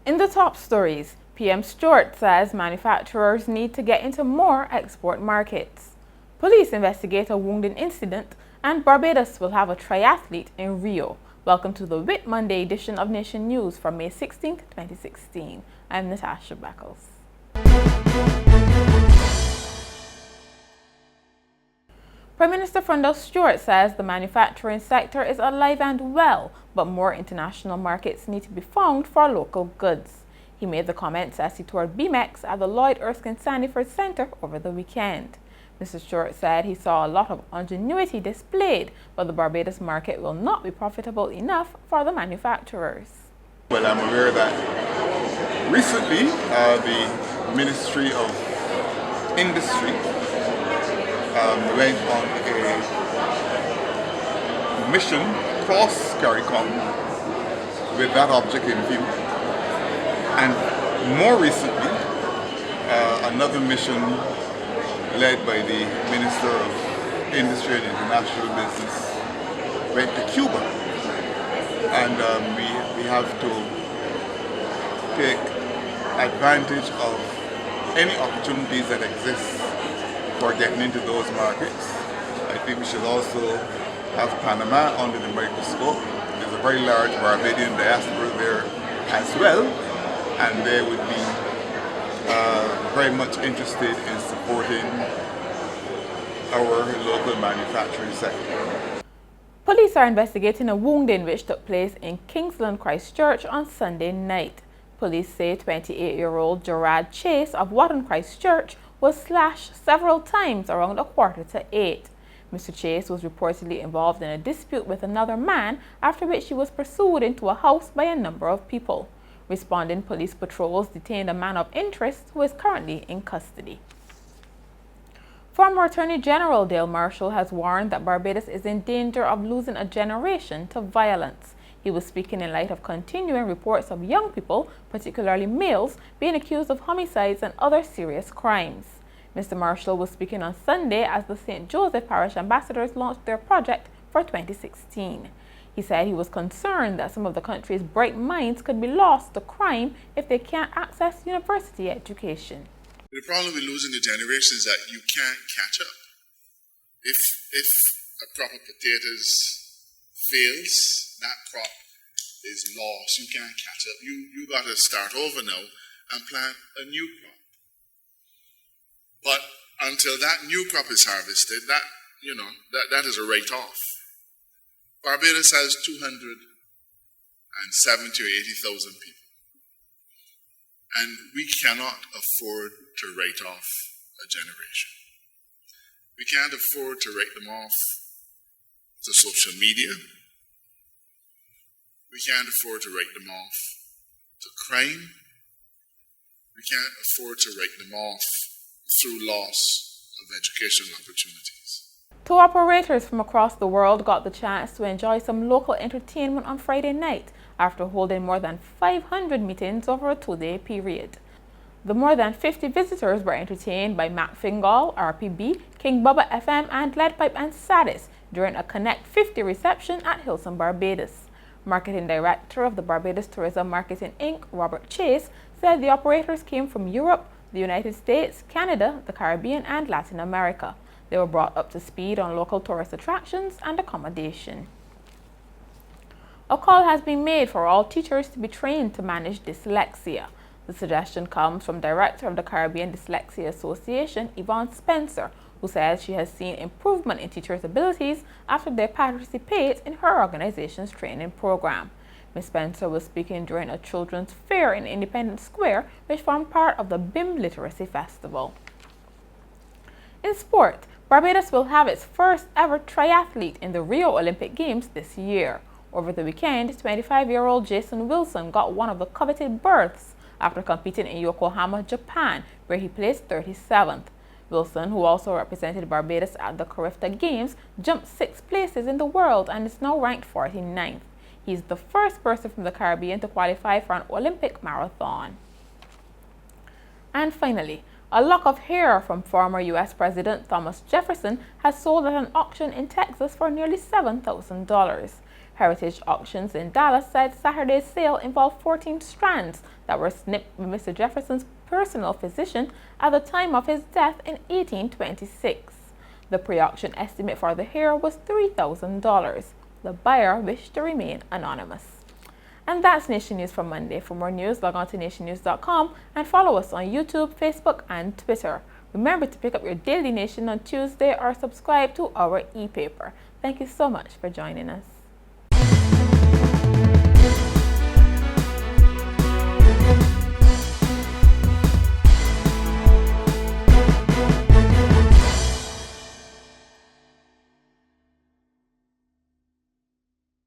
In the top stories, PM Stuart says manufacturers need to get into more export markets. Police investigate a wounding incident, and Barbados will have a triathlete in Rio. Welcome to the Whit Monday edition of Nation News for May 16, 2016. I'm Natasha Beckles. Prime Minister Stuart says the manufacturing sector is alive and well, but more international markets need to be found for local goods. He made the comments as he toured BMX at the Lloyd Erskine Sandyford Centre over the weekend. Mr. Stuart said he saw a lot of ingenuity displayed, but the Barbados market will not be profitable enough for the manufacturers. Well, I'm aware that recently the Ministry of Industry went on a mission across CARICOM with that object in view. And more recently, another mission led by the Minister of Industry and International Business went to Cuba. And we have to take advantage of any opportunities that exist for getting into those markets. I think we should also have Panama under the microscope. There's a very large Barbadian diaspora there as well, and they would be very much interested in supporting our local manufacturing sector. Police are investigating a wounding which took place in Kingsland, Christchurch on Sunday night. Police say 28-year-old Gerard Chase of Watton, Christchurch was slashed several times around 7:45. Mr. Chase was reportedly involved in a dispute with another man, after which he was pursued into a house by a number of people. Responding police patrols detained a man of interest who is currently in custody. Former Attorney General Dale Marshall has warned that Barbados is in danger of losing a generation to violence. He was speaking in light of continuing reports of young people, particularly males, being accused of homicides and other serious crimes. Mr. Marshall was speaking on Sunday as the St. Joseph Parish Ambassadors launched their project for 2016. He said he was concerned that some of the country's bright minds could be lost to crime if they can't access university education. The problem with losing the generation is that you can't catch up. If a crop of potatoes fails, that crop is lost. You can't catch up. You got to start over now and plant a new crop. But until that new crop is harvested, that is a write-off. Barbados has 270 or 80,000 people. And we cannot afford to write off a generation. We can't afford to write them off to social media. We can't afford to write them off to crime. We can't afford to write them off through loss of educational opportunities. Tour operators from across the world got the chance to enjoy some local entertainment on Friday night after holding more than 500 meetings over a 2-day period. The more than 50 visitors were entertained by Mac Fingal, RPB, King Bubba FM, and Leadpipe and Sadis during a Connect 50 reception at Hilton, Barbados. Marketing Director of the Barbados Tourism Marketing Inc., Robert Chase, said the operators came from Europe, the United States, Canada, the Caribbean, and Latin America. They were brought up to speed on local tourist attractions and accommodation. A call has been made for all teachers to be trained to manage dyslexia. The suggestion comes from Director of the Caribbean Dyslexia Association, Yvonne Spencer, who says she has seen improvement in teachers' abilities after they participate in her organization's training program. Ms. Spencer was speaking during a children's fair in Independence Square, which formed part of the BIM Literacy Festival. In sport, Barbados will have its first ever triathlete in the Rio Olympic Games this year. Over the weekend, 25-year-old Jason Wilson got one of the coveted berths after competing in Yokohama, Japan, where he placed 37th. Wilson, who also represented Barbados at the Carifta Games, jumped 6 places in the world and is now ranked 49th. He's the first person from the Caribbean to qualify for an Olympic marathon. And finally, a lock of hair from former U.S. President Thomas Jefferson has sold at an auction in Texas for nearly $7,000. Heritage Auctions in Dallas said Saturday's sale involved 14 strands that were snipped by Mr. Jefferson's personal physician at the time of his death in 1826. The pre-auction estimate for the hair was $3,000. The buyer wished to remain anonymous. And that's Nation News for Monday. For more news, log on to nationnews.com and follow us on YouTube, Facebook, and Twitter. Remember to pick up your Daily Nation on Tuesday or subscribe to our e-paper. Thank you so much for joining us.